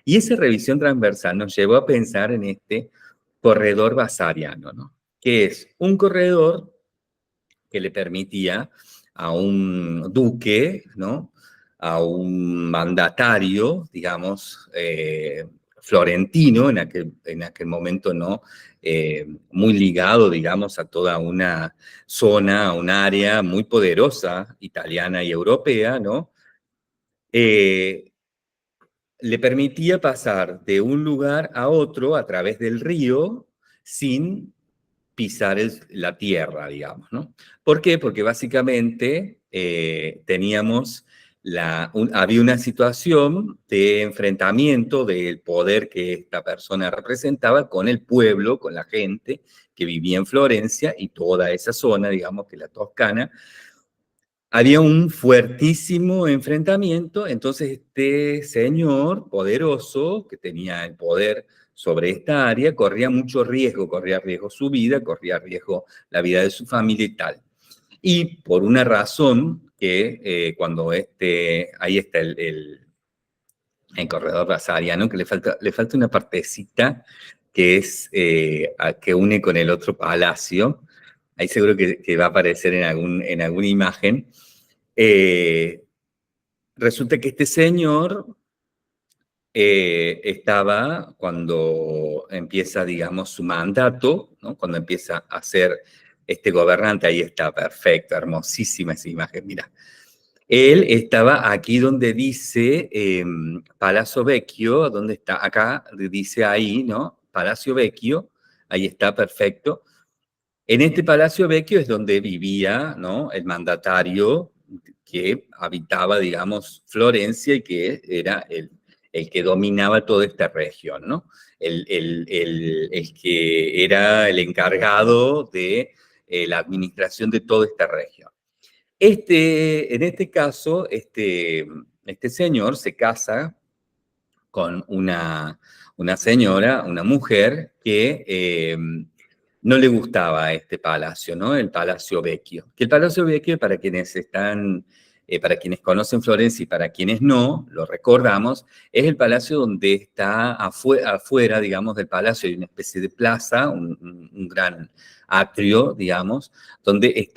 Y esa revisión transversal nos llevó a pensar en este corredor basariano, ¿no? Que es un corredor que le permitía a un duque, ¿no? A un mandatario, digamos, florentino, en aquel momento, ¿no? Muy ligado, digamos, a toda una zona, a un área muy poderosa, italiana y europea, ¿no? Eh, Le permitía pasar de un lugar a otro a través del río sin pisar la tierra, digamos, ¿no? ¿Por qué? Porque básicamente había una situación de enfrentamiento del poder que esta persona representaba con el pueblo, con la gente que vivía en Florencia y toda esa zona, digamos que la Toscana. Había un fuertísimo enfrentamiento, entonces este señor poderoso, que tenía el poder sobre esta área, corría riesgo su vida, corría riesgo la vida de su familia y tal. Y por una razón que cuando ahí está el corredor basariano, que le falta una partecita que es que une con el otro palacio, ahí seguro que va a aparecer en alguna imagen. Eh, Resulta que este señor estaba cuando empieza, digamos, su mandato, ¿no? Cuando empieza a ser este gobernante, ahí está, perfecto, hermosísima esa imagen, mira. Él estaba aquí donde dice Palazzo Vecchio, donde está, acá dice ahí, ¿no? Palacio Vecchio, ahí está, perfecto. En este Palacio Vecchio es donde vivía, ¿no? El mandatario que habitaba, digamos, Florencia y que era el que dominaba toda esta región, ¿no? El que era el encargado de la administración de toda esta región. En este caso, este señor se casa con una señora, una mujer que no le gustaba este palacio, ¿no? El Palacio Vecchio. Que el Palacio Vecchio, para quienes conocen Florencia y para quienes no, lo recordamos, es el palacio donde está afuera, digamos, del palacio, hay una especie de plaza, un gran atrio, digamos, donde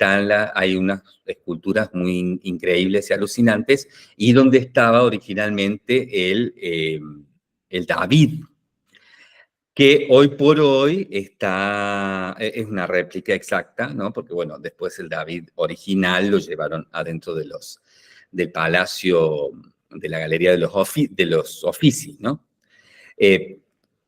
hay unas esculturas muy increíbles y alucinantes, y donde estaba originalmente el David, que hoy por hoy es una réplica exacta, ¿no? Porque, bueno, después el David original lo llevaron adentro del palacio, de la Galería de los Ofici, ¿no? Eh,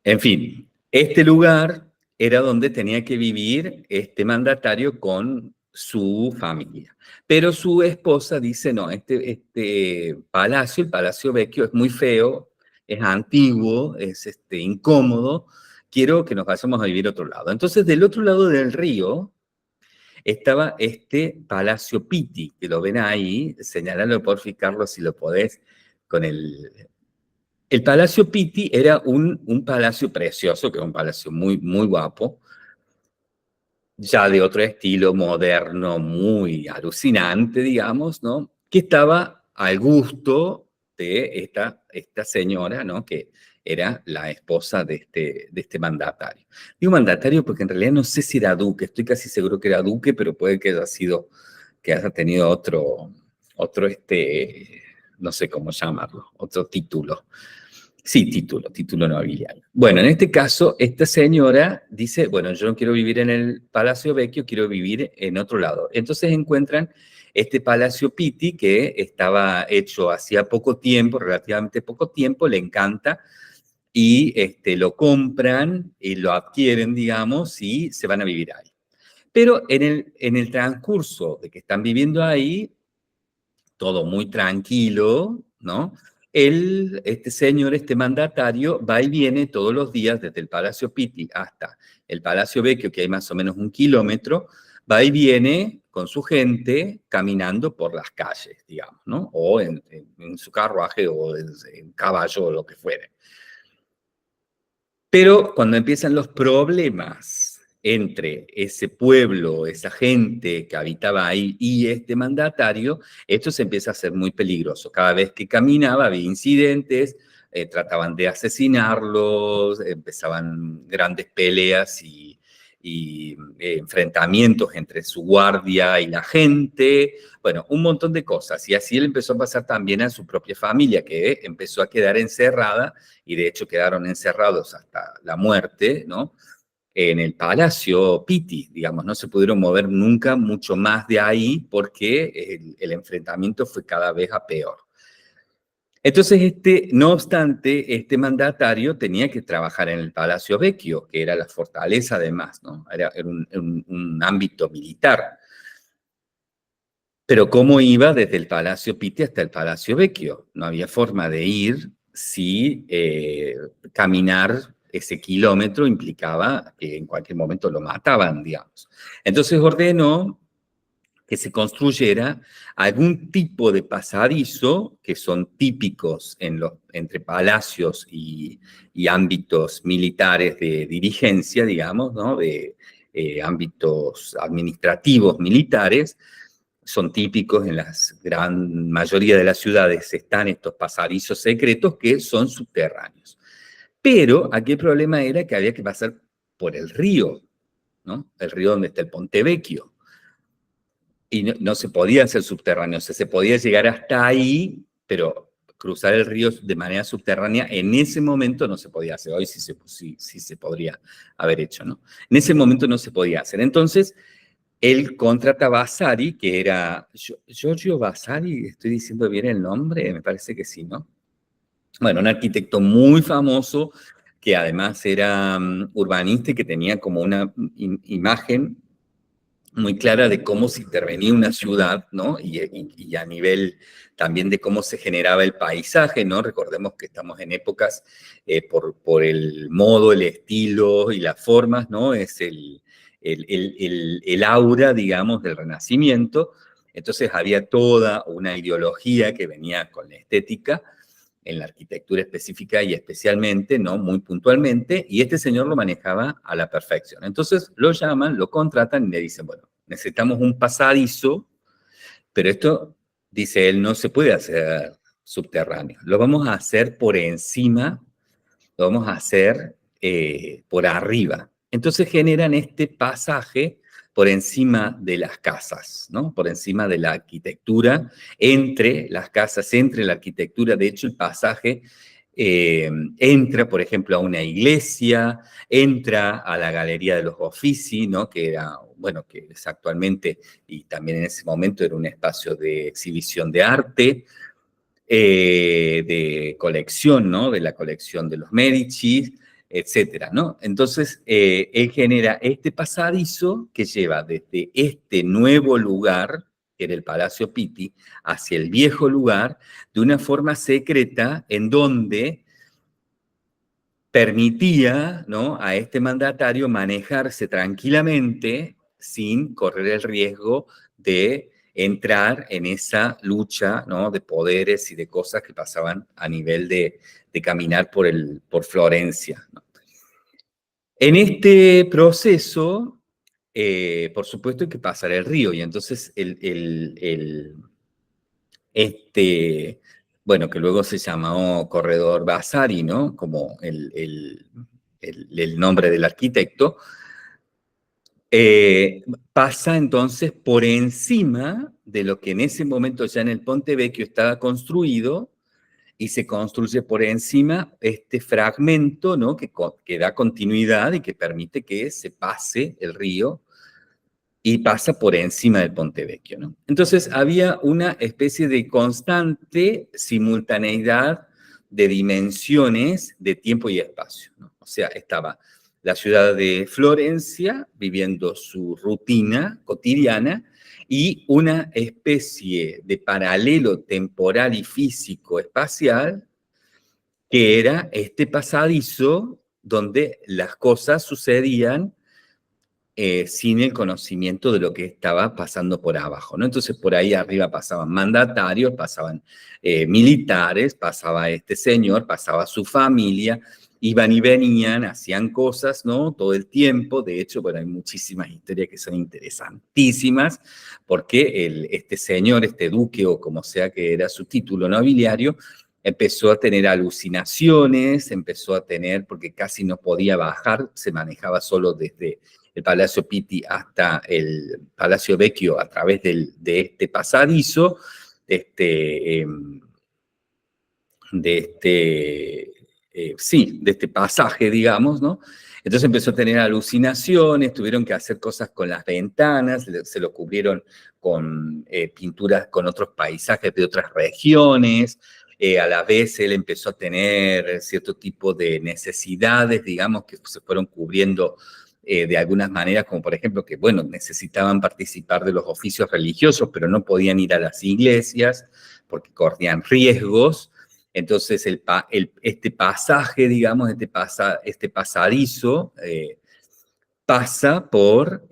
en fin, este lugar era donde tenía que vivir este mandatario con su familia. Pero su esposa dice, no, este palacio, el Palacio Vecchio, es muy feo, es antiguo, es incómodo, quiero que nos vayamos a vivir a otro lado. Entonces, del otro lado del río estaba este Palacio Pitti, que lo ven ahí, señalalo por fin, Carlos, si lo podés, con el Palacio Pitti era un palacio precioso, que era un palacio muy, muy guapo, ya de otro estilo moderno, muy alucinante, digamos, ¿no? Que estaba al gusto de esta señora, ¿no? Que era la esposa de este mandatario. Digo mandatario porque en realidad no sé si era duque, estoy casi seguro que era duque, pero puede que haya tenido otro no sé cómo llamarlo, otro título. Sí, título nobiliario. Bueno, en este caso, esta señora dice, bueno, yo no quiero vivir en el Palacio Vecchio, quiero vivir en otro lado. Entonces encuentran este Palacio Pitti que estaba hecho hacía poco tiempo, relativamente poco tiempo, le encanta, y lo compran y lo adquieren, digamos, y se van a vivir ahí. Pero en el transcurso de que están viviendo ahí, todo muy tranquilo, ¿no? Este señor, este mandatario, va y viene todos los días desde el Palacio Pitti hasta el Palacio Vecchio, que hay más o menos 1 kilómetro, va y viene con su gente caminando por las calles, digamos, ¿no? O en su carruaje o en caballo o lo que fuere. Pero cuando empiezan los problemas entre ese pueblo, esa gente que habitaba ahí y este mandatario, esto se empieza a hacer muy peligroso. Cada vez que caminaba había incidentes, trataban de asesinarlos, empezaban grandes peleas y enfrentamientos entre su guardia y la gente, bueno, un montón de cosas. Y así él empezó a pasar también a su propia familia, que empezó a quedar encerrada, y de hecho quedaron encerrados hasta la muerte, ¿no? En el Palacio Pitti, digamos, no se pudieron mover nunca mucho más de ahí porque el enfrentamiento fue cada vez a peor. Entonces, no obstante, este mandatario tenía que trabajar en el Palacio Vecchio, que era la fortaleza además, ¿no? Era un ámbito militar. Pero ¿cómo iba desde el Palacio Pitti hasta el Palacio Vecchio? No había forma de ir si caminar ese kilómetro implicaba que en cualquier momento lo mataban, digamos. Entonces ordenó que se construyera algún tipo de pasadizo que son típicos entre palacios y ámbitos militares de dirigencia, digamos, ¿no? De ámbitos administrativos militares. Son típicos en la gran mayoría de las ciudades, están estos pasadizos secretos que son subterráneos. Pero aquí el problema era que había que pasar por el río, ¿no? El río donde está el Ponte Vecchio. Y no se podía hacer subterráneo, o sea, se podía llegar hasta ahí, pero cruzar el río de manera subterránea en ese momento no se podía hacer. Hoy sí se podría haber hecho, ¿no? En ese momento no se podía hacer. Entonces, él contrata a Vasari, que era Giorgio Vasari, estoy diciendo bien el nombre, me parece que sí, ¿no? Bueno, un arquitecto muy famoso, que además era urbanista y que tenía como una imagen muy clara de cómo se intervenía una ciudad, ¿no? Y a nivel también de cómo se generaba el paisaje, ¿no? Recordemos que estamos en épocas, por el modo, el estilo y las formas, ¿no? Es el aura, digamos, del Renacimiento. Entonces había toda una ideología que venía con la estética, en la arquitectura específica y especialmente, ¿no? Muy puntualmente, y este señor lo manejaba a la perfección. Entonces lo llaman, lo contratan y le dicen, bueno, necesitamos un pasadizo, pero esto, dice él, no se puede hacer subterráneo. Lo vamos a hacer por encima, lo vamos a hacer por arriba. Entonces generan este pasaje por encima de las casas, ¿no? Por encima de la arquitectura, entre las casas, entre la arquitectura. De hecho, el pasaje entra, por ejemplo, a una iglesia, entra a la Galería de los Uffizi, ¿no? Que era, bueno, que es actualmente, y también en ese momento era un espacio de exhibición de arte, de colección, ¿no? De la colección de los Medici, etcétera, ¿no? Entonces, él genera este pasadizo que lleva desde este nuevo lugar, que era el Palacio Pitti, hacia el viejo lugar, de una forma secreta en donde permitía, ¿no? A este mandatario manejarse tranquilamente sin correr el riesgo de entrar en esa lucha, ¿no? De poderes y de cosas que pasaban a nivel de caminar por Florencia, ¿no? En este proceso, por supuesto, hay que pasar el río, y entonces bueno, que luego se llamó Corredor Vasari, ¿no? Como el nombre del arquitecto, pasa entonces por encima de lo que en ese momento ya en el Ponte Vecchio estaba construido, y se construye por encima este fragmento, ¿no? Que da continuidad y que permite que se pase el río y pasa por encima del Ponte Vecchio, ¿no? Entonces había una especie de constante simultaneidad de dimensiones de tiempo y espacio, ¿no? O sea, estaba la ciudad de Florencia viviendo su rutina cotidiana, y una especie de paralelo temporal y físico espacial que era este pasadizo donde las cosas sucedían sin el conocimiento de lo que estaba pasando por abajo, ¿no? Entonces por ahí arriba pasaban mandatarios, pasaban militares, pasaba este señor, pasaba su familia, iban y venían, hacían cosas, ¿no? Todo el tiempo. De hecho, bueno, hay muchísimas historias que son interesantísimas, porque este señor, este duque, o como sea que era su título nobiliario, empezó a tener alucinaciones, empezó a tener, porque casi no podía bajar, se manejaba solo desde el Palacio Pitti hasta el Palacio Vecchio a través de este pasadizo, este, de este pasaje, digamos, ¿no? Entonces empezó a tener alucinaciones, tuvieron que hacer cosas con las ventanas, se lo cubrieron con pinturas, con otros paisajes de otras regiones, a la vez él empezó a tener cierto tipo de necesidades, digamos, que se fueron cubriendo de algunas maneras, como por ejemplo que, bueno, necesitaban participar de los oficios religiosos, pero no podían ir a las iglesias porque corrían riesgos. Entonces, este pasaje, digamos, este pasadizo, pasa por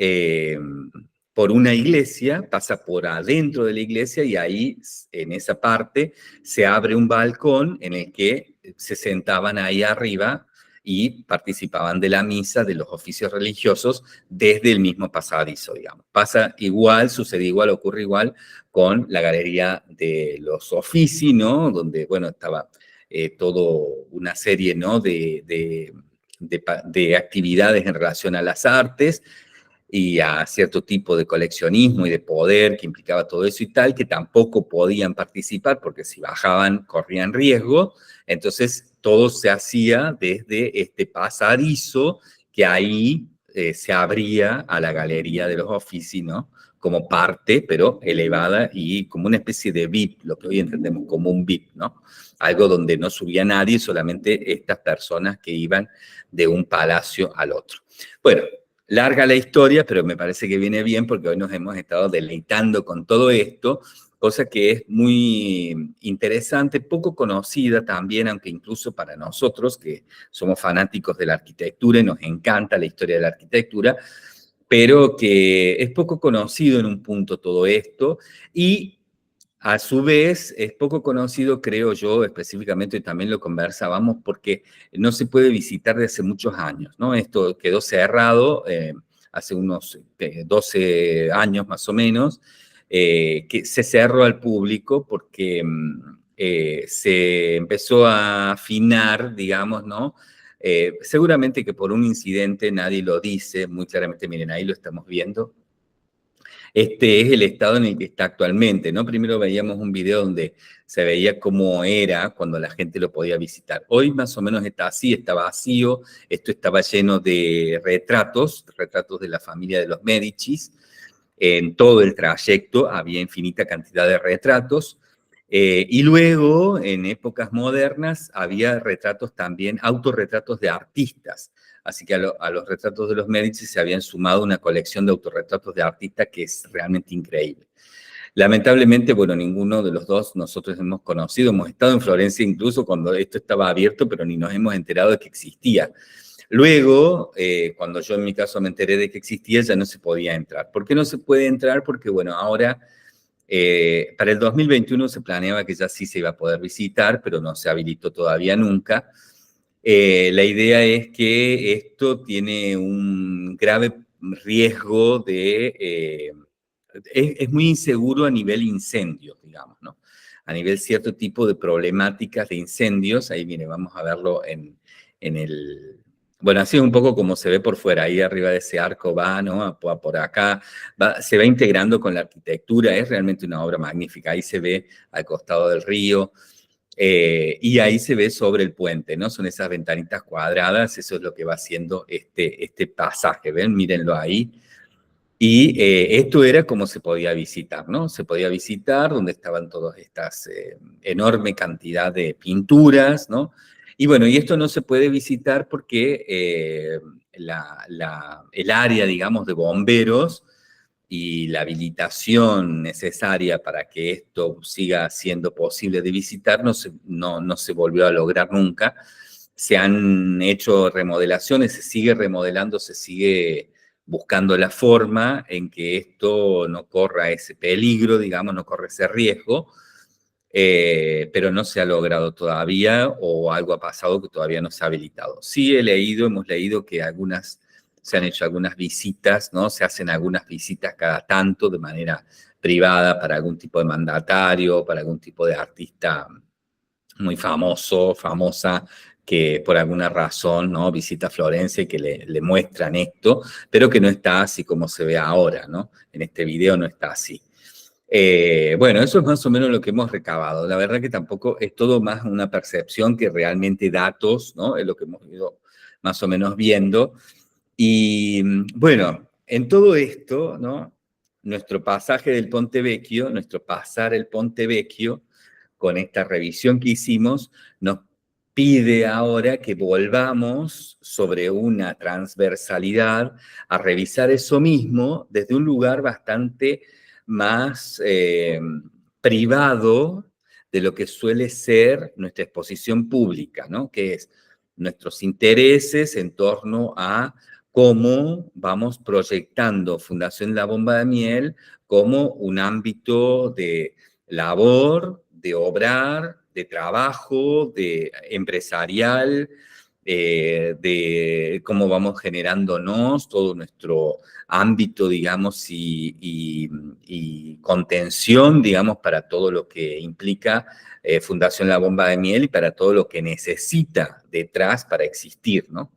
una iglesia, pasa por adentro de la iglesia y ahí, en esa parte, se abre un balcón en el que se sentaban ahí arriba y participaban de la misa, de los oficios religiosos, desde el mismo pasadizo, digamos. Pasa igual, sucede igual, ocurre igual con la galería de los Uffizi, ¿no? Donde, bueno, estaba todo una serie, ¿no? De actividades en relación a las artes y a cierto tipo de coleccionismo y de poder que implicaba todo eso y tal, que tampoco podían participar porque si bajaban corrían riesgo. Entonces todo se hacía desde este pasadizo que ahí se abría a la galería de los Uffizi, ¿no? Como parte, pero elevada y como una especie de VIP, lo que hoy entendemos como un VIP, ¿no? Algo donde no subía nadie, solamente estas personas que iban de un palacio al otro. Bueno, larga la historia, pero me parece que viene bien porque hoy nos hemos estado deleitando con todo esto, cosa que es muy interesante, poco conocida también, aunque incluso para nosotros que somos fanáticos de la arquitectura y nos encanta la historia de la arquitectura, pero que es poco conocido en un punto todo esto y a su vez, es poco conocido, creo yo, específicamente, y también lo conversábamos, porque no se puede visitar desde hace muchos años, ¿no? Esto quedó cerrado hace unos 12 años más o menos, que se cerró al público porque se empezó a afinar, digamos, ¿no? Seguramente que por un incidente, nadie lo dice, muy claramente, miren, ahí lo estamos viendo. Este es el estado en el que está actualmente, ¿no? Primero veíamos un video donde se veía cómo era cuando la gente lo podía visitar. Hoy más o menos está así, está vacío, esto estaba lleno de retratos, retratos de la familia de los Médicis. En todo el trayecto había infinita cantidad de retratos. Y luego, en épocas modernas, había retratos también, autorretratos de artistas. Así que a los retratos de los Medici se habían sumado una colección de autorretratos de artistas que es realmente increíble. Lamentablemente, bueno, ninguno de los dos nosotros hemos conocido, hemos estado en Florencia incluso cuando esto estaba abierto, pero ni nos hemos enterado de que existía. Luego, cuando yo en mi caso me enteré de que existía, ya no se podía entrar. ¿Por qué no se puede entrar? Porque, bueno, ahora para el 2021 se planeaba que ya sí se iba a poder visitar, pero no se habilitó todavía nunca. La idea es que esto tiene un grave riesgo es muy inseguro a nivel incendios, digamos, ¿no? A nivel cierto tipo de problemáticas de incendios, ahí viene, vamos a verlo en el... Bueno, así es un poco como se ve por fuera, ahí arriba de ese arco va, ¿no? Por acá, se va integrando con la arquitectura, es realmente una obra magnífica, ahí se ve al costado del río, y ahí se ve sobre el puente, ¿no? Son esas ventanitas cuadradas, eso es lo que va haciendo este pasaje, ¿ven? Mírenlo ahí. Y esto era como se podía visitar, ¿no? Se podía visitar donde estaban todas estas enorme cantidad de pinturas, ¿no? Y bueno, y esto no se puede visitar porque el área, digamos, de bomberos y la habilitación necesaria para que esto siga siendo posible de visitar no se volvió a lograr nunca. Se han hecho remodelaciones, se sigue remodelando, se sigue buscando la forma en que esto no corra ese peligro, digamos, no corre ese riesgo, pero no se ha logrado todavía o algo ha pasado que todavía no se ha habilitado. Sí hemos leído que se han hecho algunas visitas, ¿no? Se hacen algunas visitas cada tanto de manera privada para algún tipo de mandatario, para algún tipo de artista muy famoso, famosa, que por alguna razón, ¿no?, visita Florencia y que le muestran esto, pero que no está así como se ve ahora, ¿no? En este video no está así. Bueno, eso es más o menos lo que hemos recabado. La verdad que tampoco es todo más una percepción que realmente datos, ¿no? Es lo que hemos ido más o menos viendo. Y bueno, en todo esto, ¿no?, nuestro pasaje del Ponte Vecchio, nuestro pasar el Ponte Vecchio, con esta revisión que hicimos, nos pide ahora que volvamos sobre una transversalidad a revisar eso mismo desde un lugar bastante más privado de lo que suele ser nuestra exposición pública, ¿no?, que es nuestros intereses en torno a cómo vamos proyectando Fundación La Bomba de Miel como un ámbito de labor, de obrar, de trabajo, de empresarial, de cómo vamos generándonos todo nuestro ámbito, digamos, y contención, digamos, para todo lo que implica Fundación La Bomba de Miel y para todo lo que necesita detrás para existir, ¿no?